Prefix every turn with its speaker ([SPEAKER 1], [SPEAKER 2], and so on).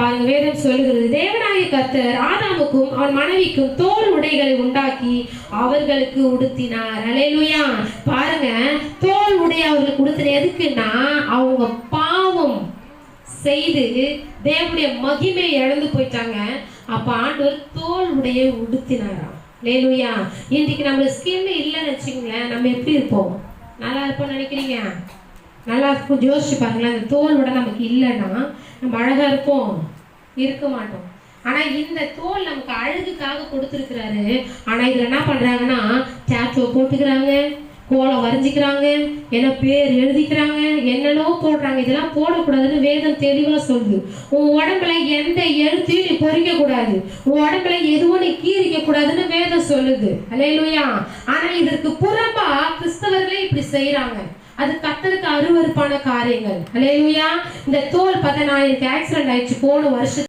[SPEAKER 1] பாருங்க, வேதம் சொல்லுகிறது, தேவனாகிய கர்த்தர் ஆதாமுக்கும் அவன் மனைவிக்கும் தோல் உடைகளை உண்டாக்கி அவர்களுக்கு உடுத்தினார். அல்லேலூயா. பாருங்க, தோல் உடை அவர்களுக்கு உடுத்தின எதுக்குன்னா, அவங்க பாவம் செய்து தேவனுடைய மகிமையை இழந்து போயிட்டாங்க. அப்ப ஆண்டவர் தோல் உடையை உடுத்தினாராம். அல்லேலூயா. இன்றைக்கு நம்ம ஸ்கின் இல்லைன்னு வச்சுக்கோங்களேன், நம்ம எப்படி இருப்போம்? நல்லா இருப்போம்னு நினைக்கிறீங்க? நல்லா இருக்கும். யோசிச்சு பாருங்களேன், அந்த தோலோட நமக்கு இல்லைன்னா நம்ம அழகா இருப்போம்? இருக்க மாட்டோம். ஆனா இந்த தோல் நமக்கு அழகுக்காக கொடுத்துருக்கிறாரு. ஆனா இதுல என்ன பண்றாங்கன்னா, டேட்டோ போட்டுக்கிறாங்க, கோலம் வரைஞ்சிக்கிறாங்க, என்ன பேர் எழுதிக்கிறாங்க, என்னென்னவோ போடுறாங்க. இதெல்லாம் போடக்கூடாதுன்னு வேதம் தெளிவா சொல்லுது. உன் உடம்புல எந்த எழுத்தையும் நீ பொறிக்க கூடாது, உன் உடம்புல எதுவும் நீ கீறிக்க கூடாதுன்னு வேதம் சொல்லுது. அல்லேலூயா. ஆனா இதற்கு புறம்பா கிறிஸ்தவர்களே இப்படி செய்யறாங்க. அது கர்த்தருக்கு அருவருப்பான காரியங்கள். அல்லேலூயா. இந்த தோல் பார்த்தா, நான் எனக்கு ஆக்சிடென்ட் ஆயிடுச்சு போன வருஷம்